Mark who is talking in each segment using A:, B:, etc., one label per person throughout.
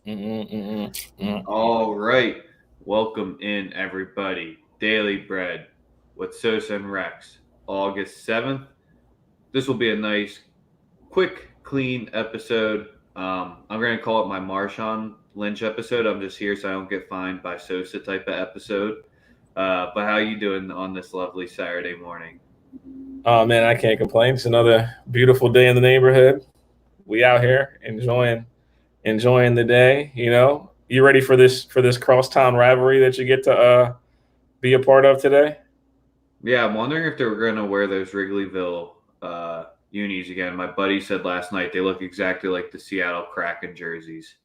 A: All right. Welcome in, everybody. Daily Bread with Sosa and Rex, August 7th. This will be a nice, quick, clean episode. I'm going to call it my Marshawn Lynch episode. I'm just here so I don't get fined by Sosa type of episode. But how you doing on this lovely Saturday morning?
B: Oh man, I can't complain. It's another beautiful day in the neighborhood. We out here enjoying the day. You ready for this crosstown rivalry that you get to be a part of today?
A: Yeah, I'm wondering if they're going to wear those Wrigleyville unis again. My buddy said last night they look exactly like the Seattle Kraken jerseys.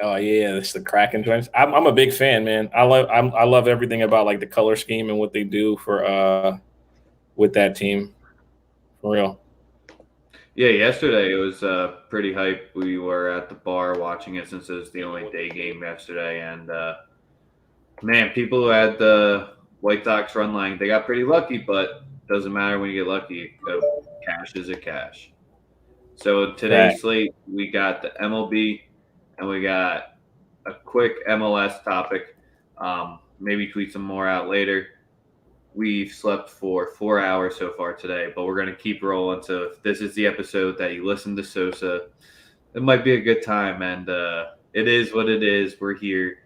B: Oh yeah, it's the Kraken joints. I'm a big fan, man. I love everything about like the color scheme and what they do for with that team for real.
A: Yeah, yesterday it was pretty hype. We were at the bar watching it since it was the only day game yesterday, and man, people who had the White Sox run line, they got pretty lucky, but doesn't matter when you get lucky. Cash is a cash. So
B: That
A: today's slate, we got the MLB, and we got a quick MLS topic. Maybe tweet some more out later. We've slept for 4 hours so far today, but we're going to keep rolling. So if this is the episode that you listen to Sosa, it might be a good time. And it is what it is. We're here.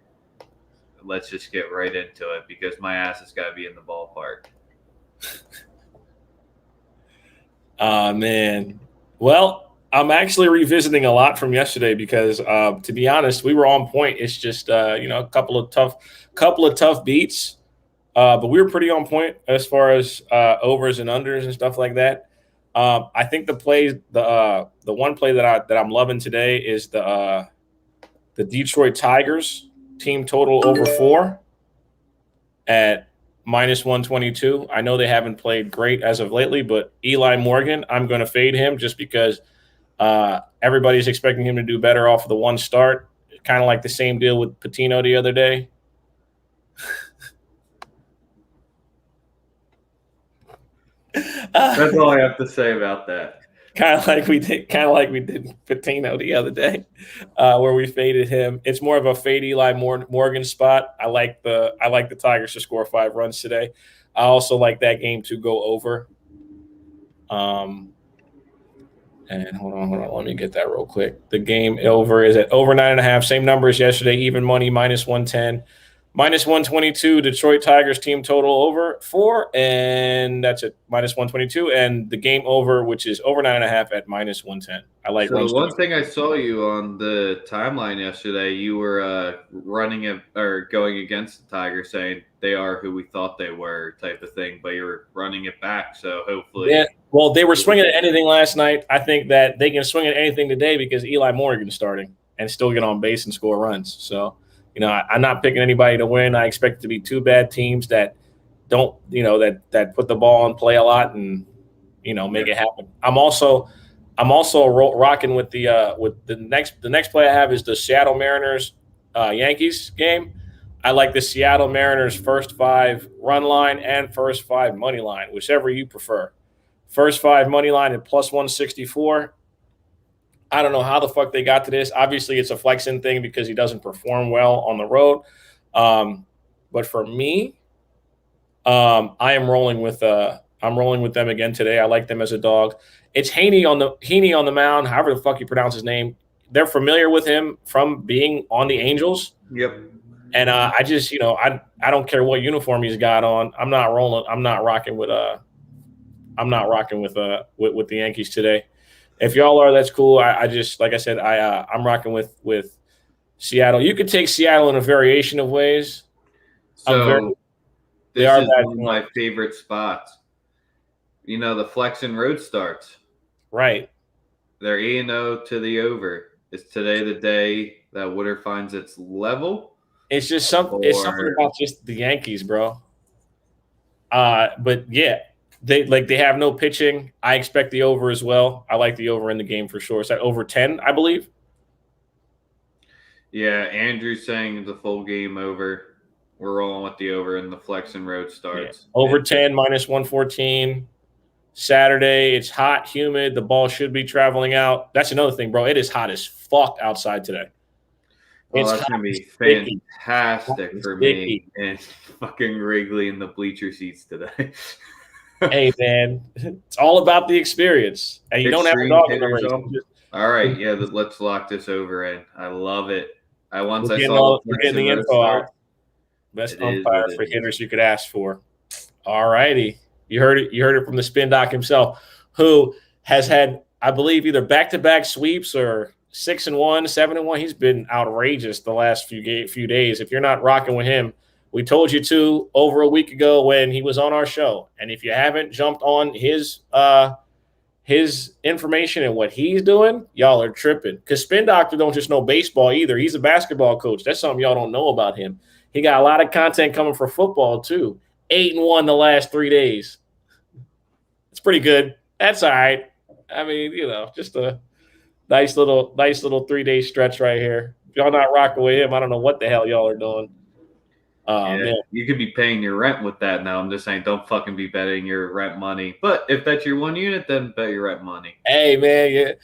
A: Let's just get right into it because my ass has got to be in the ballpark.
B: man. Well, I'm actually revisiting a lot from yesterday because, to be honest, we were on point. It's just a couple of tough beats, but we were pretty on point as far as overs and unders and stuff like that. I think the one play that I'm loving today is the Detroit Tigers team total over 4 at -122. I know they haven't played great as of lately, but Eli Morgan, I'm going to fade him just because everybody's expecting him to do better off of the one start. Kind of like the same deal with Patino the other day.
A: That's all I have to say about that.
B: Kind of like we did Patino the other day, where we faded him. It's more of a fade Eli Morgan spot. I like the Tigers to score 5 runs today. I also like that game to go over. Um, and hold on, let me get that real quick. The game over is at over 9.5. Same number as yesterday. Even money -110. -122, Detroit Tigers team total over 4, and that's it. -122, and the game over, which is over 9.5 at -110. I like
A: So
B: runs to
A: one
B: be.
A: thing I saw you on the timeline yesterday, you were running it or going against the Tigers, saying they are who we thought they were, type of thing. But you were running it back, so
B: Yeah,
A: hopefully,
B: well, they were swinging at anything last night. I think that they can swing at anything today because Eli Morgan's starting and still get on base and score runs. So, I'm not picking anybody to win. I expect it to be two bad teams that don't, that put the ball in play a lot and
A: yeah.
B: make it happen. I'm also rocking with the next play I have is the Seattle Mariners Yankees game. I like the Seattle Mariners first 5 run line and first 5 money line, whichever you prefer. First 5 money line at +164. I don't know how the fuck they got to this. Obviously, it's a flexing thing because he doesn't perform well on the road. Um, but for me, I'm rolling with them again today. I like them as a dog. It's Heaney on the mound, however the fuck you pronounce his name. They're familiar with him from being on the Angels,
A: Yep.
B: and I just I don't care what uniform he's got on. I'm not rolling. I'm not rocking with the Yankees today. If y'all are, that's cool. I just like I said, I'm rocking with Seattle. You could take Seattle in a variation of ways. I'm very
A: So
B: they
A: this
B: are
A: is
B: bad.
A: one of my favorite spots. You know the flex and road starts.
B: Right.
A: They're 8-0 to the over. Is today the day that Water finds its level,
B: It's something
A: or
B: about just the Yankees, bro. But yeah, they have no pitching. I expect the over as well. I like the over in the game for sure. It's at over 10, I believe.
A: yeah, Andrew's saying the full game over. We're rolling with the over, and the flex and road
B: Yeah.
A: starts.
B: Over 10 -114. Saturday, it's hot, humid. The ball should be traveling out. That's another thing, bro. It is hot as fuck outside today.
A: Oh,
B: It's
A: that's
B: hot
A: going to
B: and
A: be
B: sticky.
A: fantastic for
B: Sticky.
A: me and fucking Wrigley in the bleacher seats today.
B: Hey, man, it's all about the experience. And you don't have a
A: Extreme
B: dog in the
A: hitters
B: race.
A: on. All right, yeah, let's lock this over in. I love it. Once I saw the
B: We're
A: Flex
B: getting
A: and
B: the
A: Row
B: info out.
A: start,
B: Best
A: it is
B: umpire
A: what it
B: for
A: is.
B: hitters you could ask for. All righty. You heard it. You heard it from the Spin Doc himself, who has had, I believe, either back-to-back sweeps or 6-1, 7-1. He's been outrageous the last few days. If you're not rocking with him, we told you to over a week ago when he was on our show. And if you haven't jumped on his information and what he's doing, y'all are tripping. Because Spin Doctor don't just know baseball either. He's a basketball coach. That's something y'all don't know about him. He got a lot of content coming for football too. 8-1 the last 3 days. It's pretty good. That's all right. I mean, just a nice little 3-day stretch right here. If y'all not rocking with him, I don't know what the hell y'all are doing.
A: Yeah,
B: Man.
A: you could be paying your rent with that now. I'm just saying, don't fucking be betting your rent money. But if that's your one unit, then bet your rent money.
B: Hey, man, yeah.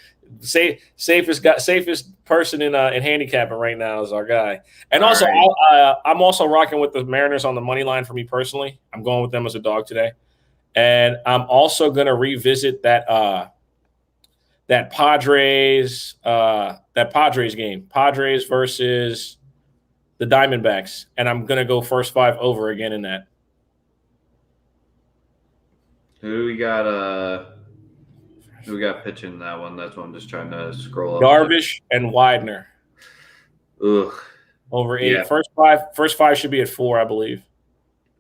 B: Safest person in handicapping right now is our guy. And
A: All
B: also,
A: right.
B: I'm also rocking with the Mariners on the money line for me personally. I'm going with them as a dog today. And I'm also going to revisit that Padres game, Padres versus the Diamondbacks, and I'm going to go first 5 over again in that.
A: Who we got pitching that one? That's what I'm just trying to scroll up.
B: Darvish and Widener.
A: Ugh.
B: Over 8. Yeah. First five should be at 4, I believe.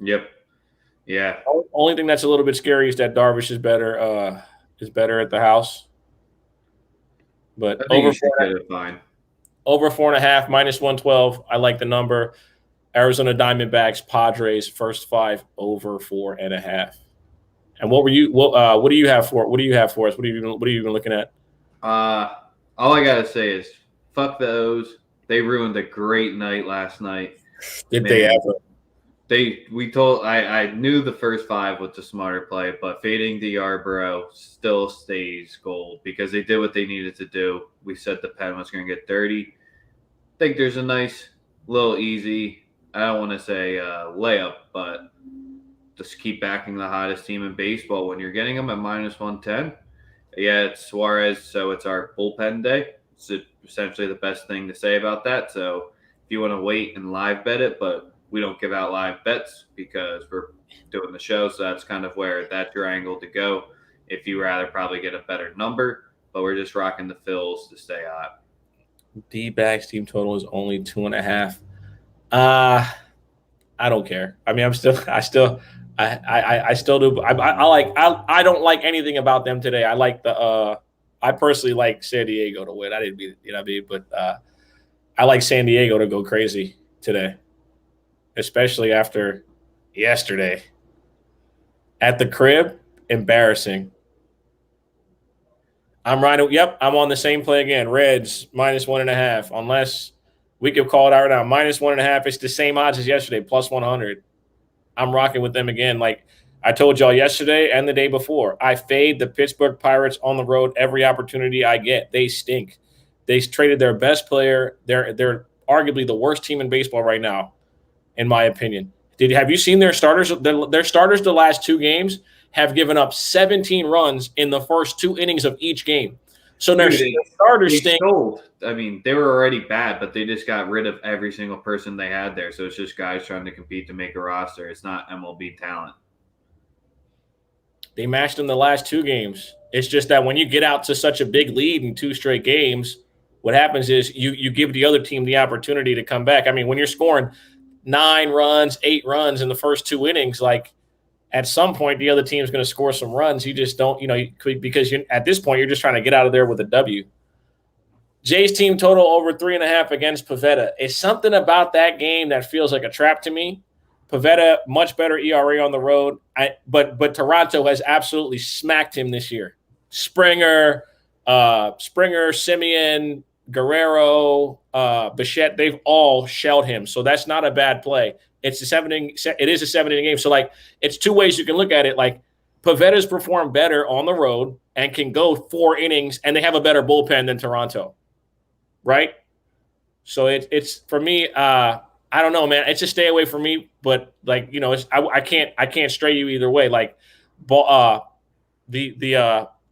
A: Yep. Yeah.
B: Only thing that's a little bit scary is that Darvish is better at the house. But over 4.5, -112. I like the number. Arizona Diamondbacks, Padres, first 5 over 4.5. And what do you have for us? What are you even looking at?
A: All I gotta say is fuck the O's. They ruined a great night last night.
B: Did they ever?
A: I knew the first 5 was the smarter play, but fading to Yarborough still stays gold because they did what they needed to do. We said the pen was going to get dirty. I think there's a nice little easy, I don't want to say layup, but just keep backing the hottest team in baseball when you're getting them at -110. Yeah, it's Suarez, so it's our bullpen day. It's essentially the best thing to say about that. So if you want to wait and live bet it, but we don't give out live bets because we're doing the show. So that's kind of where that's your angle to go. If you rather probably get a better number, but we're just rocking the fills to stay hot.
B: D-backs team total is only 2.5. I don't care. I mean, I still do. I don't like anything about them today. I like I personally like San Diego to win. I didn't mean, you know what I mean? But I like San Diego to go crazy today, especially after yesterday at the crib. Embarrassing. I'm riding. Yep, I'm on the same play again. Reds -1.5. Unless we could call it out right now. -1.5. It's the same odds as yesterday, +100. I'm rocking with them again. Like I told y'all yesterday and the day before, I fade the Pittsburgh Pirates on the road every opportunity I get. They stink. They traded their best player. They're arguably the worst team in baseball right now, in my opinion. Have you seen their starters? Their starters the last 2 games have given up 17 runs in the first 2 innings of each game. So their starters stink.
A: I mean, they were already bad, but they just got rid of every single person they had there. So it's just guys trying to compete to make a roster. It's not MLB talent.
B: They matched them the last 2 games. It's just that when you get out to such a big lead in 2 straight games, what happens is you give the other team the opportunity to come back. I mean, when you're scoring 9 runs, 8 runs in the first 2 innings, like at some point the other team's going to score some runs. You just don't, because at this point you're just trying to get out of there with a W. Jay's team total over 3.5 against Pavetta. It's something about that game that feels like a trap to me. Pavetta, much better ERA on the road. But Toronto has absolutely smacked him this year. Springer, Simeon, Guerrero, Bichette, they've all shelled him. So that's not a bad play. It is a 7-inning game. So, like, it's 2 ways you can look at it. Like, Pavetta's performed better on the road and can go 4 innings, and they have a better bullpen than Toronto, right? So it's for me. I don't know, man. It's a stay away from me, but like I can't stray you either way. Like, the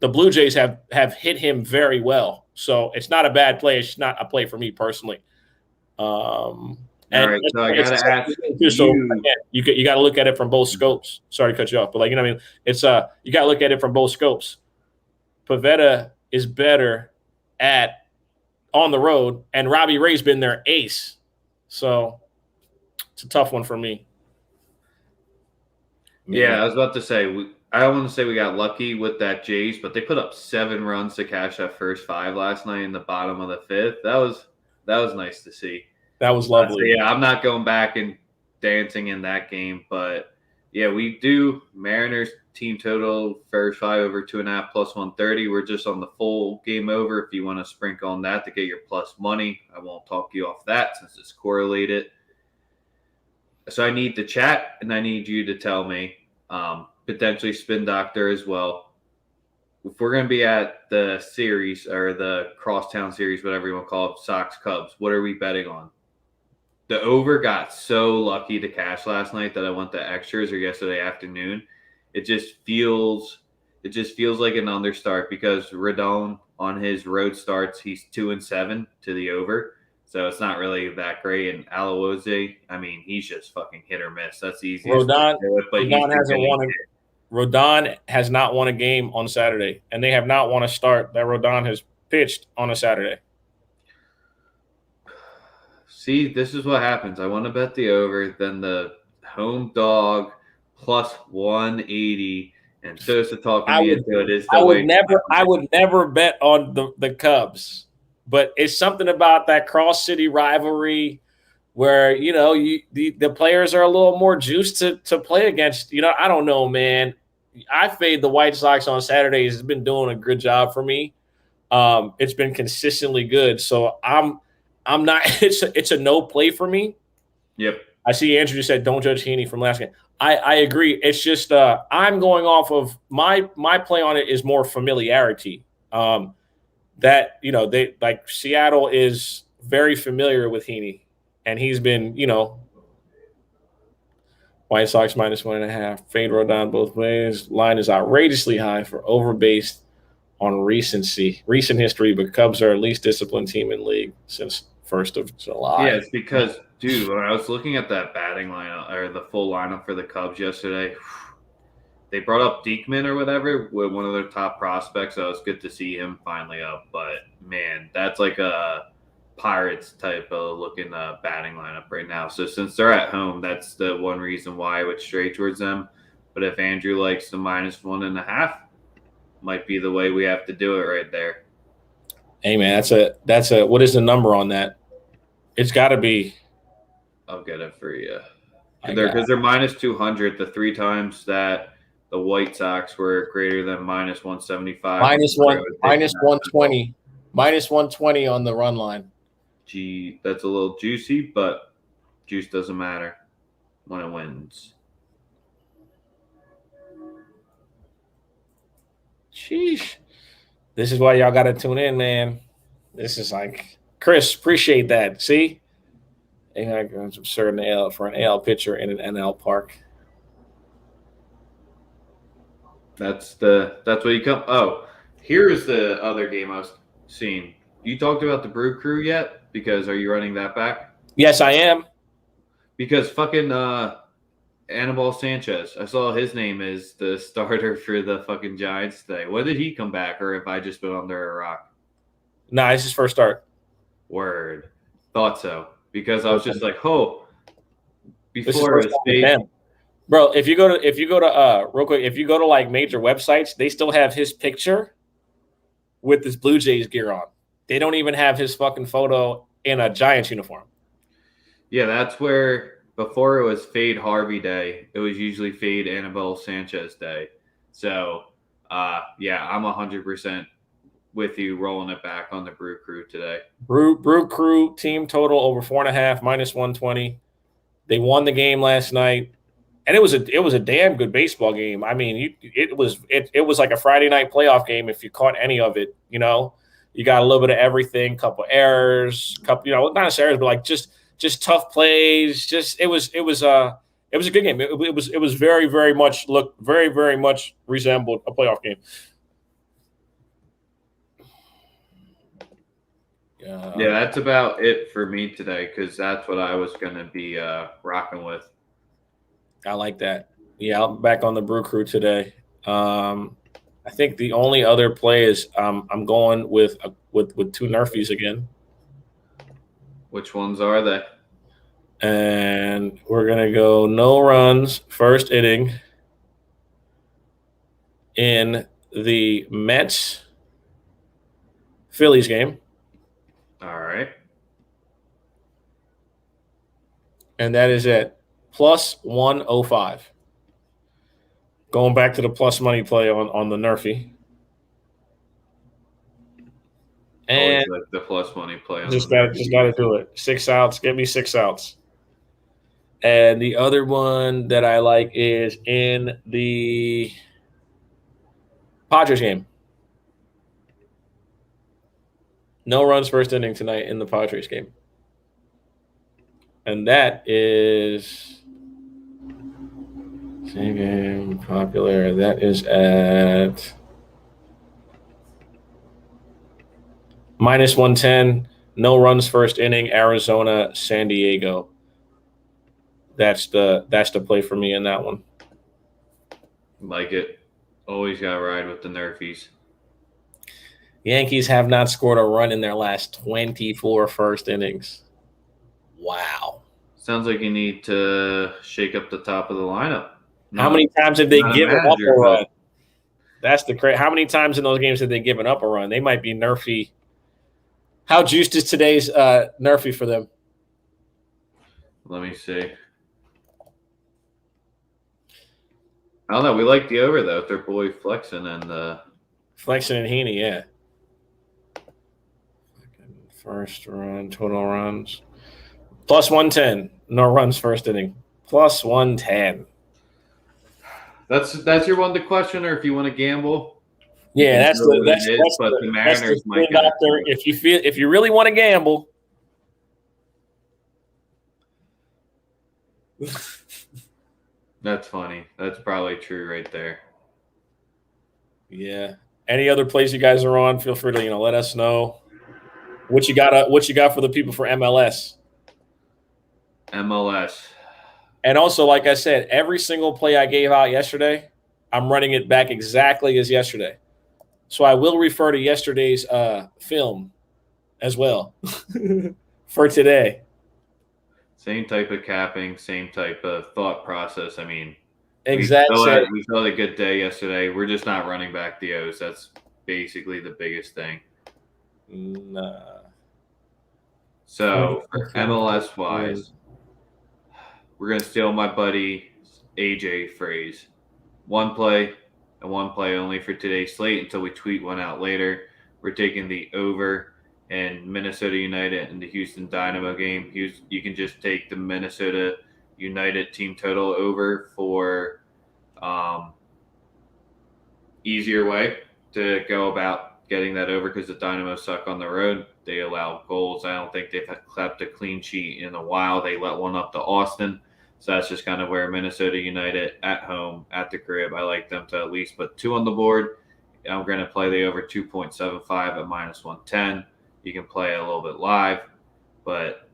B: Blue Jays have hit him very well, so it's not a bad play. It's not a play for me personally.
A: All right, so I got to ask you.
B: So again, you got to look at it from both scopes. Sorry to cut you off, but what I mean, it's you got to look at it from both scopes. Pavetta is better on the road, and Robbie Ray's been their ace, so it's a tough one for me.
A: Yeah, I was about to say I don't want to say we got lucky with that Jays, but they put up 7 runs to cash that first 5 last night in the bottom of the 5th. That was nice to see.
B: That was lovely.
A: So yeah, I'm not going back and dancing in that game, but yeah, we do. Mariners team total first 5 over 2.5 plus 130. We're just on the full game over. If you want to sprinkle on that to get your plus money, I won't talk you off that since it's correlated. So I need the chat, and I need you to tell me, potentially Spin Doctor as well. If we're going to be at the series or the crosstown series, whatever you want to call it, Sox Cubs, what are we betting on? The over got so lucky to cash last night that I went to extras or yesterday afternoon. It just feels like an understart because Rodon on his road starts, he's 2-7 to the over. So it's not really that great. And Alawoze, I mean, he's just fucking hit or miss. That's the easiest.
B: Rodon has not won a game on Saturday, and they have not won a start that Rodon has pitched on a Saturday.
A: See, this is what happens. I want to bet the over, then the home dog plus 180, and Sosa talking me into it.
B: I would never bet on the Cubs, but it's something about that cross city rivalry where the players are a little more juiced to play against. I don't know, man. I fade the White Sox on Saturdays. It's been doing a good job for me. It's been consistently good, so I'm not. It's a no play for me.
A: Yep. I
B: see Andrew just said don't judge Heaney from last game. I agree. It's just I'm going off of my play on it is more familiarity. That they like Seattle is very familiar with Heaney, and he's been White Sox minus 1.5. Fade Rodon both ways. Line is outrageously high for overbased on recent history, but Cubs are the least disciplined team in league since 1st of July.
A: Yeah, it's because, dude, when I was looking at that batting lineup or the full lineup for the Cubs yesterday, they brought up Diekman or whatever with one of their top prospects. So it was good to see him finally up. But, man, that's like a Pirates type of looking batting lineup right now. So since they're at home, that's the one reason why I would stray towards them. But if Andrew likes the minus 1.5, might be the way we have to do it right there.
B: Hey man, that's a what is the number on that? It's got to be.
A: I'll get it for you. Because they're minus 200 the 3 times that the White Sox were greater than minus 175.
B: Minus 120. Minus 120 on the run line.
A: Gee, that's a little juicy, but juice doesn't matter when it wins.
B: Sheesh. This is why y'all got to tune in, man. This is like, Chris, appreciate that. See? It's absurd for an AL pitcher in an NL park.
A: That's what you come. Oh, here's the other game I was seeing. You talked about the Brew Crew yet? Because are you running that back?
B: Yes, I am.
A: Because fucking Anibal Sanchez, I saw his name is the starter for the fucking Giants today. When did he come back, or if I just been under a rock?
B: Nah, it's his first start.
A: Word. Thought so. Because I was just like, oh, before it was big.
B: Bro, if you go to real quick, if you go to like major websites, they still have his picture with this Blue Jays gear on. They don't even have his fucking photo in a Giants uniform.
A: Yeah, that's where before it was Fade Harvey Day, it was usually Fade Anibal Sanchez Day. So, yeah, I'm 100% with you rolling it back on the Brew Crew today.
B: Brew Crew team total over 4.5, minus 120. They won the game last night. And it was a damn good baseball game. I mean, it was like a Friday night playoff game if you caught any of it. You got a little bit of everything, couple errors, couple not necessarily errors, but like just tough plays. Just it was a good game. It was very very much resembled a playoff game.
A: Yeah, that's about it for me today because that's what I was going to be rocking with.
B: I like that. Yeah, I'm back on the Brew Crew today. I think the only other play is I'm going with two Nerfies again.
A: Which ones are they?
B: And we're gonna go no runs first inning in the Mets Phillies game.
A: All right.
B: And that is at plus 105. Going back to the plus money play on the Nerfie. And
A: always like the plus money play on
B: just got to do it. 6 outs. Get me 6 outs. And the other one that I like is in the Padres game. No runs first inning tonight in the Padres game. And that is same game, popular. That is at minus 110. No runs first inning, Arizona, San Diego. That's the play for me in that one.
A: Like it. Always got to ride with the Nerfies.
B: Yankees have not scored a run in their last 24 first innings. Wow.
A: Sounds like you need to shake up the top of the lineup.
B: How many times have they given up a run? That's the crazy. How many times in those games have they given up a run? They might be Nerfy. How juiced is today's Nerfy for them?
A: Let me see. I don't know. We like the over, though, with their boy Flexen and
B: Flexen and Heaney, yeah. First run, total runs. Plus 110. No runs first inning. Plus 110.
A: That's your one to question, or if you want to gamble.
B: Yeah, that's the
A: Mariners might get
B: if you really want to gamble.
A: That's funny. That's probably true right there.
B: Yeah. Any other plays you guys are on? Feel free to let us know. What you got for the people for MLS?
A: MLS.
B: And also, like I said, every single play I gave out yesterday, I'm running it back exactly as yesterday. So I will refer to yesterday's film as well for today.
A: Same type of capping, same type of thought process. I mean,
B: exactly.
A: We still had a good day yesterday. We're just not running back the O's. That's basically the biggest thing.
B: Nah.
A: So for MLS wise, we're gonna steal my buddy AJ phrase. One play and one play only for today's slate until we tweet one out later. We're taking the over in Minnesota United and the Houston Dynamo game. You can just take the Minnesota United team total over for easier way to go about getting that over because the Dynamo suck on the road. They allow goals. I don't think they've kept a clean sheet in a while. They let one up to Austin. So that's just kind of where Minnesota United at home, at the crib, I like them to at least put 2 on the board. I'm going to play the over 2.75 at minus 110. You can play a little bit live, but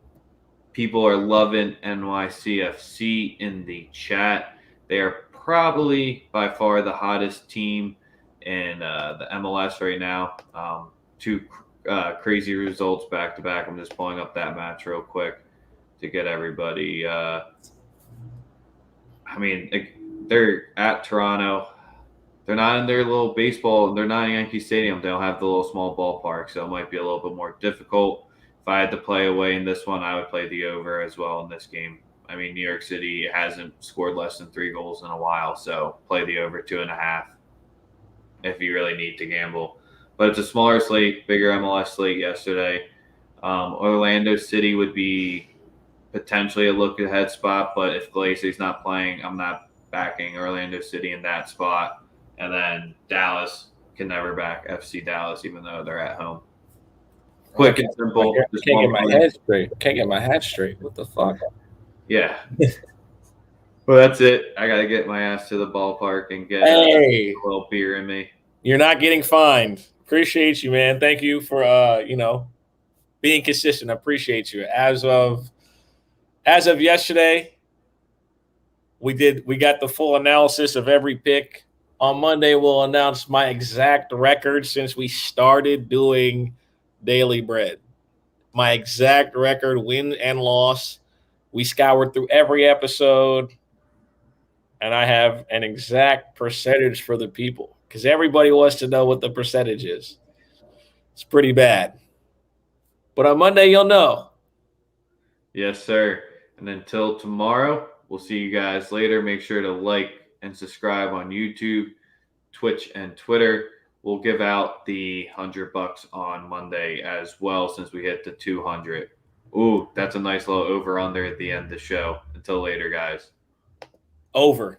A: people are loving NYCFC in the chat. They are probably by far the hottest team in the MLS right now. 2 crazy results back to back. I'm just pulling up that match real quick to get everybody. They're at Toronto. They're not in their little baseball. They're not in Yankee Stadium. They don't have the little small ballpark, so it might be a little bit more difficult. If I had to play away in this one, I would play the over as well in this game. I mean, New York City hasn't scored less than 3 goals in a while, so play the over 2.5 if you really need to gamble. But it's a smaller slate, bigger MLS slate yesterday. Orlando City would be potentially a look-ahead spot, but if Glacier's not playing, I'm not backing Orlando City in that spot. And then Dallas can never back FC Dallas, even though they're at home. Quick and simple.
B: I can't get my head straight. Can't get my head straight. What the fuck?
A: Yeah. Well, that's it. I got to get my ass to the ballpark and get
B: Hey,
A: a little beer in me.
B: you're not getting fined. Appreciate you, man. Thank you for being consistent. I appreciate you. As of yesterday, we got the full analysis of every pick. On Monday, we'll announce my exact record since we started doing Daily Bread. My exact record, win and loss. We scoured through every episode, and I have an exact percentage for the people because everybody wants to know what the percentage is. It's pretty bad. But on Monday, you'll know.
A: Yes, sir. And until tomorrow, we'll see you guys later. Make sure to like and subscribe on YouTube, Twitch, and Twitter. We'll give out the $100 on Monday as well since we hit the 200. Ooh, that's a nice little over-under at the end of the show. Until later, guys.
B: Over.